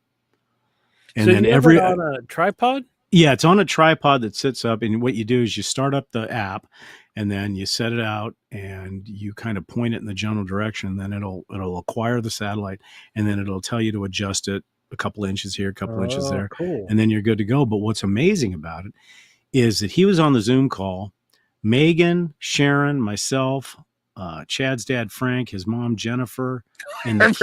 And so then you have it on a tripod? Yeah, it's on a tripod that sits up, and what you do is you start up the app, and then you set it out, and you kind of point it in the general direction. And then it'll acquire the satellite, and then it'll tell you to adjust it a couple inches here, a couple inches there, cool. And then you're good to go. But what's amazing about it is that he was on the Zoom call. Megan, Sharon, myself, Chad's dad Frank, his mom Jennifer, and the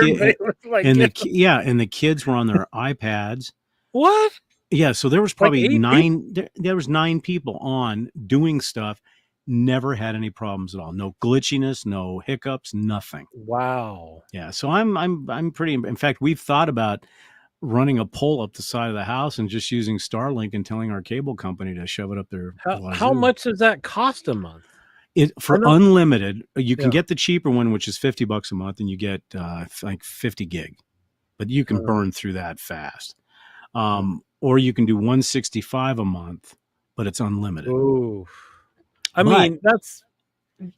kid, and the kids were on their iPads. What? Yeah, so there was probably 9. There was 9 people on doing stuff. Never had any problems at all. No glitchiness, no hiccups, nothing. Wow. Yeah, so I'm pretty. In fact, we've thought about running a pole up the side of the house and just using Starlink and telling our cable company to shove it up there. How much does that cost a month? For unlimited, you can get the cheaper one, which is $50 a month, and you get like 50 gig, but you can burn through that fast. Or you can do $165 a month, but it's unlimited. Ooh. I mean,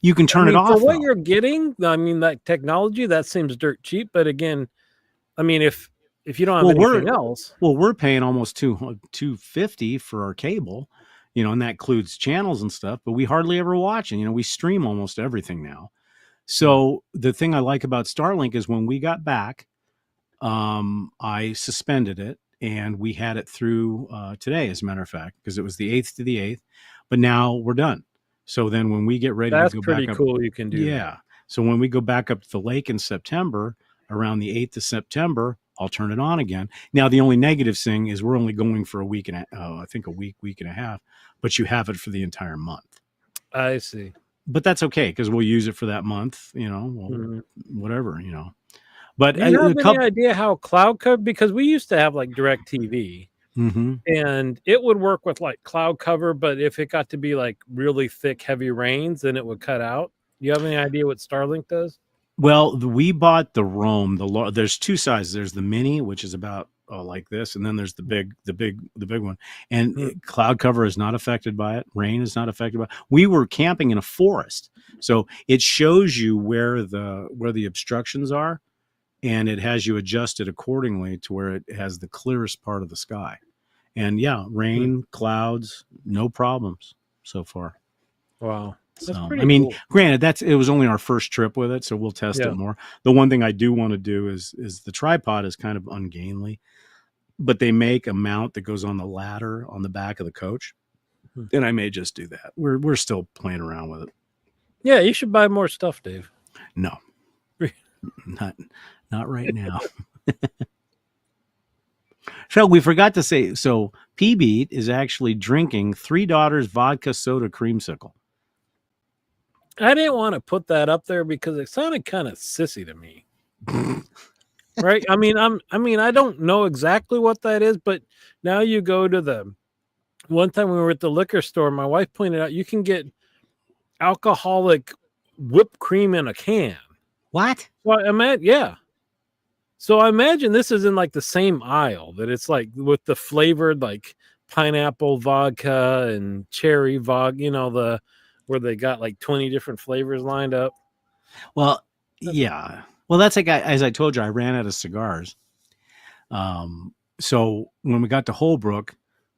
you can turn it off. For what you're getting, I mean, that technology, that seems dirt cheap. But again, I mean, if you don't have anything else. Well, we're paying almost $250 for our cable, and that includes channels and stuff, but we hardly ever watch it. We stream almost everything now. So the thing I like about Starlink is when we got back, I suspended it. And we had it through today, as a matter of fact, because it was the 8th to the 8th. But now we're done. So then when we get ready to go back up. That's pretty cool you can do. Yeah. That. So when we go back up to the lake in September, around the 8th of September, I'll turn it on again. Now, the only negative thing is we're only going for a week and a week and a half. But you have it for the entire month. I see. But that's okay because we'll use it for that month, whatever, But do you have any idea how cloud cover? Because we used to have like DirecTV, and it would work with like cloud cover, but if it got to be like really thick, heavy rains, then it would cut out. Do you have any idea what Starlink does? Well, we bought the Rome. There's two sizes. There's the mini, which is about like this, and then there's the big one. And cloud cover is not affected by it. Rain is not affected by it. We were camping in a forest, so it shows you where the obstructions are, and it has you adjusted accordingly to where it has the clearest part of the sky. And yeah, rain, clouds, no problems so far. Wow. So, I mean, cool. Granted, it was only our first trip with it, so we'll test it more. The one thing I do want to do is the tripod is kind of ungainly, but they make a mount that goes on the ladder on the back of the coach, and I may just do that. We're still playing around with it. Yeah, you should buy more stuff, Dave. No, not right now. So we forgot to say, so P-Beat is actually drinking Three Daughters vodka soda creamsicle. I didn't want to put that up there because it sounded kind of sissy to me. Right? I mean, I don't know exactly what that is, but now you go to the one time we were at the liquor store, my wife pointed out you can get alcoholic whipped cream in a can. What? Well, yeah. So I imagine this is in like the same aisle that it's like with the flavored like pineapple vodka and cherry vodka, where they got like 20 different flavors lined up. Well, yeah. Well, that's like, as I told you, I ran out of cigars. So when we got to Holbrook,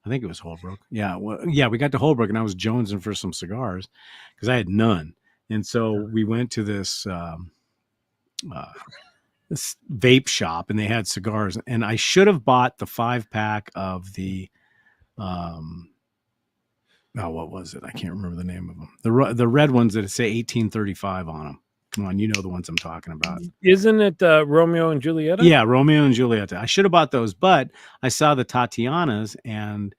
I think it was Holbrook. Yeah. Well, yeah, we got to Holbrook and I was jonesing for some cigars because I had none. And so we went to this vape shop and they had cigars, and I should have bought the 5-pack of the, what was it? I can't remember the name of them. The red ones that say 1835 on them. Come on, you know the ones I'm talking about. Isn't it Romeo and Julieta? Yeah, Romeo and Julieta. I should have bought those, but I saw the Tatianas, and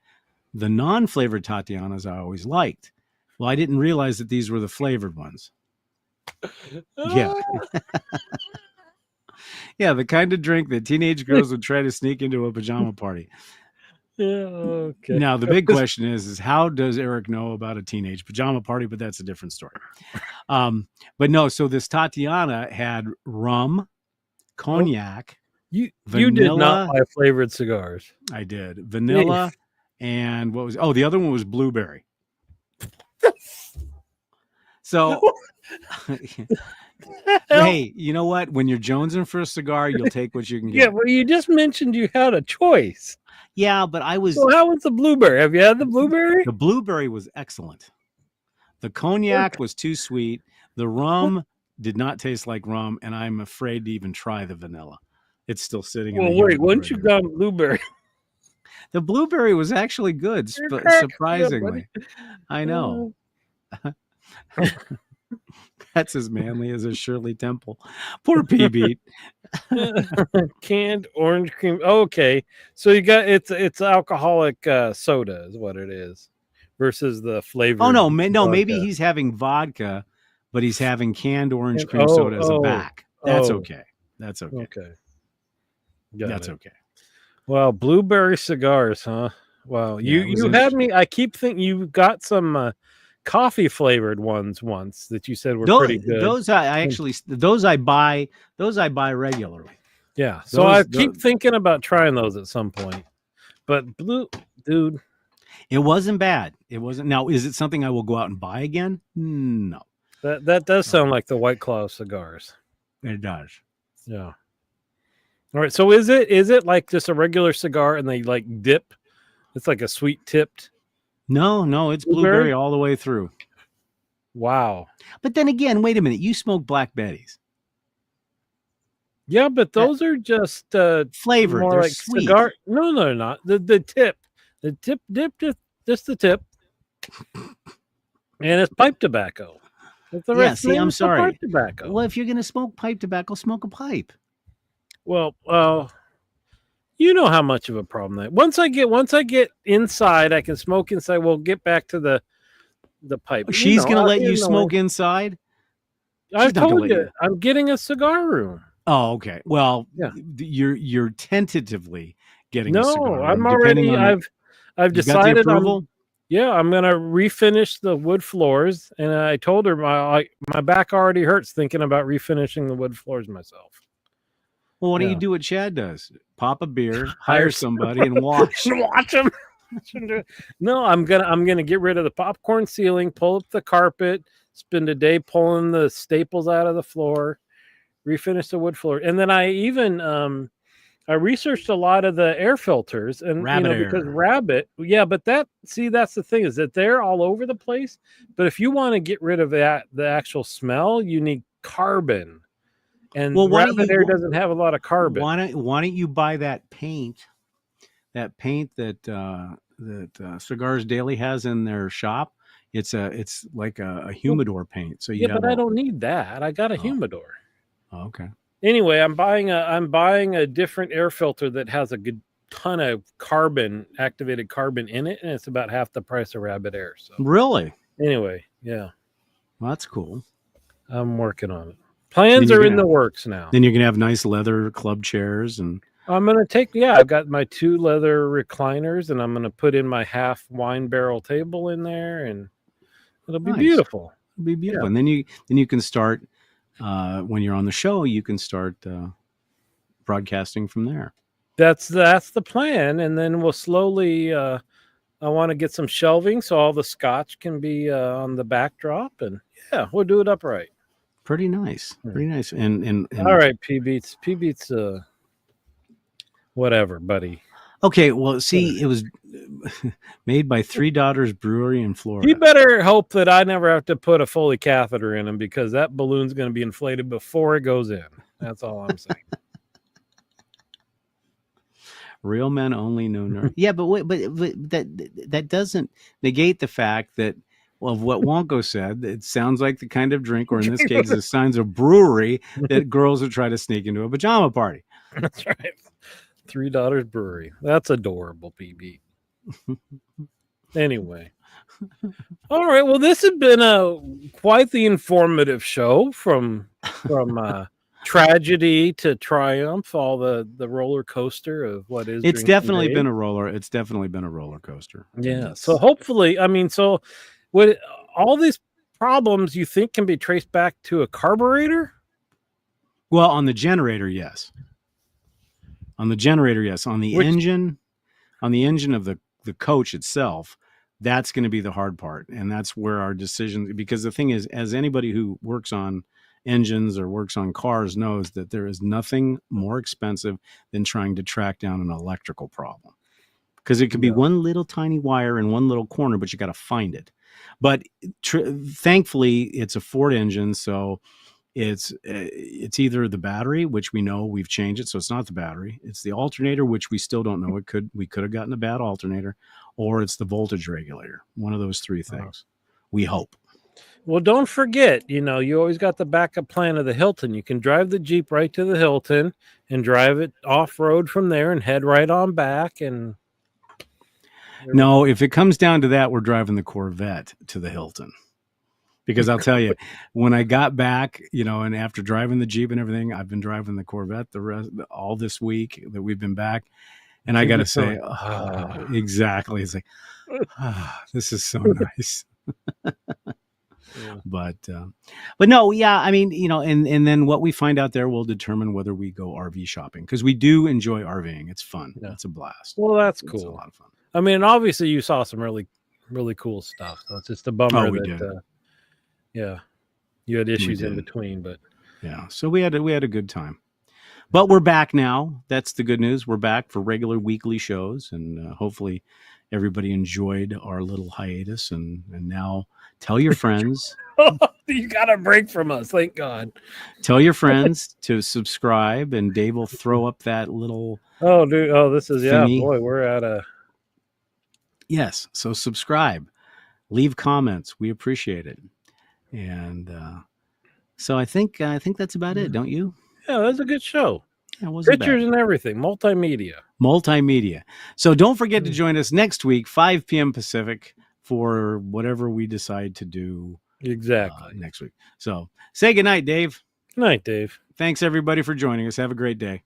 the non-flavored Tatianas I always liked. Well, I didn't realize that these were the flavored ones. Yeah. Yeah, the kind of drink that teenage girls would try to sneak into a pajama party. Yeah, okay. Now, the big question is how does Eric know about a teenage pajama party? But that's a different story. But no, so this Tatiana had rum, cognac, you did not buy flavored cigars. I did. Vanilla, and the other one was blueberry. So, hey, you know what? When you're jonesing for a cigar, you'll take what you can get. Yeah, well, you just mentioned you had a choice. Yeah, but I was... So how was the blueberry? Have you had the blueberry? The blueberry was excellent. The cognac was too sweet. The rum did not taste like rum, and I'm afraid to even try the vanilla. It's still sitting in the humidor. Wait, once you've gone blueberry... The blueberry was actually good, surprisingly. I know. That's as manly as a Shirley Temple. Poor P-Beat. Canned orange cream. Okay, so you got it's alcoholic soda is what it is, versus the flavor. Oh no, maybe he's having vodka, but he's having canned orange cream soda as a back. That's okay. That's okay. Okay, that's okay. Well, blueberry cigars, huh? Well, you had me. I keep thinking you got some coffee flavored ones once that you said were pretty good. Those I buy regularly. Yeah. So I keep thinking about trying those at some point. But dude, it wasn't bad. It wasn't. Now, is it something I will go out and buy again? No. That does sound like the White Claw cigars. It does. Yeah. All right. So is it like just a regular cigar and they like dip? It's like a sweet tipped. No, it's blueberry all the way through. Wow. But then again, wait a minute. You smoke Black Betty's. Yeah, but those are just flavored. More they're like sweet. Cigar. No, they're not. The tip. The tip, just the tip. And it's pipe tobacco. I'm sorry. Pipe tobacco. Well, if you're going to smoke pipe tobacco, smoke a pipe. Well, you know how much of a problem that. Once I get inside, I can smoke inside. We'll get back to the pipe. She's going to let you smoke inside? I told you, I'm getting a cigar room. Oh, okay. Well, yeah. You're tentatively getting a cigar room. I'm already. I've decided. Yeah, I'm gonna refinish the wood floors, and I told her my back already hurts thinking about refinishing the wood floors myself. Well, why don't you do what Chad does? Pop a beer, hire somebody, and watch. And watch them. No, I'm gonna get rid of the popcorn ceiling, pull up the carpet, spend a day pulling the staples out of the floor, refinish the wood floor, and then I even I researched a lot of the air filters, and because Rabbit, but that's the thing, is that they're all over the place. But if you want to get rid of the actual smell, you need carbon, and Rabbit Air doesn't have a lot of carbon. Why don't you buy that paint? That paint that Cigars Daily has in their shop. It's like a humidor paint. So but I don't need that. I got a humidor. Oh, okay. Anyway, I'm buying a different air filter that has a good ton of activated carbon in it, and it's about half the price of Rabbit Air. So really? Anyway, yeah. Well, that's cool. I'm working on it. Plans are in the works now. Then you're gonna have nice leather club chairs, and I'm gonna I've got my 2 leather recliners, and I'm gonna put in my half wine barrel table in there, and it'll be beautiful. It'll be beautiful. Yeah. And then you can start when you're on the show, you can start broadcasting from there. That's the plan, and then we'll slowly. I want to get some shelving so all the scotch can be on the backdrop, and we'll do it upright. Pretty nice, pretty nice. And all right, P Beats, whatever, buddy. Okay, well, see, it was made by Three Daughters Brewery in Florida. You better hope that I never have to put a Foley catheter in them, because that balloon's going to be inflated before it goes in. That's all I'm saying. Real men only know nerve. Yeah, but that doesn't negate the fact that, well, of what Wonko said, it sounds like the kind of drink, or in this case, the signs of brewery, that girls would try to sneak into a pajama party. That's right. Three Daughters Brewery. That's adorable, PB. Anyway. All right. Well, this has been quite the informative show from tragedy to triumph, all the roller coaster of what is. It's definitely been a roller coaster. Yeah. So hopefully, would all these problems, you think, can be traced back to a carburetor? Well, on the generator, yes. On the generator, yes. On the engine of the coach itself, that's going to be the hard part. And that's where our decision, because the thing is, as anybody who works on engines or works on cars knows, that there is nothing more expensive than trying to track down an electrical problem. Because it could be one little tiny wire in one little corner, but you got to find it. But thankfully, it's a Ford engine, so it's either the battery, which we know we've changed it, so it's not the battery. It's the alternator, which we still don't know. We could have gotten a bad alternator, or it's the voltage regulator. One of those three things. We hope. Well, don't forget, you always got the backup plan of the Hilton. You can drive the Jeep right to the Hilton and drive it off road from there and head right on back. And no, if it comes down to that, we're driving the Corvette to the Hilton. Because I'll tell you, when I got back, and after driving the Jeep and everything, I've been driving the Corvette all this week that we've been back. And I got to say, exactly. It's like, this is so nice. But no, yeah, and then what we find out there will determine whether we go RV shopping, because we do enjoy RVing. It's fun. Yeah. It's a blast. Well, that's cool. It's a lot of fun. Obviously you saw some really, really cool stuff. So it's just a bummer that, you had issues in between, but yeah, so we had a good time. But we're back now. That's the good news. We're back for regular weekly shows, and hopefully everybody enjoyed our little hiatus. And now tell your friends. You got a break from us, thank God. Tell your friends to subscribe, and Dave will throw up that little. Oh, dude! Oh, this is thingy. Boy, we're at a. Yes, so subscribe, leave comments. We appreciate it. And so I think that's about it, don't you? Yeah, that was a good show. Yeah, pictures and everything, multimedia. So don't forget to join us next week, 5 p.m. Pacific, for whatever we decide to do exactly next week. So say goodnight, Dave. Good night, Dave. Thanks everybody for joining us. Have a great day.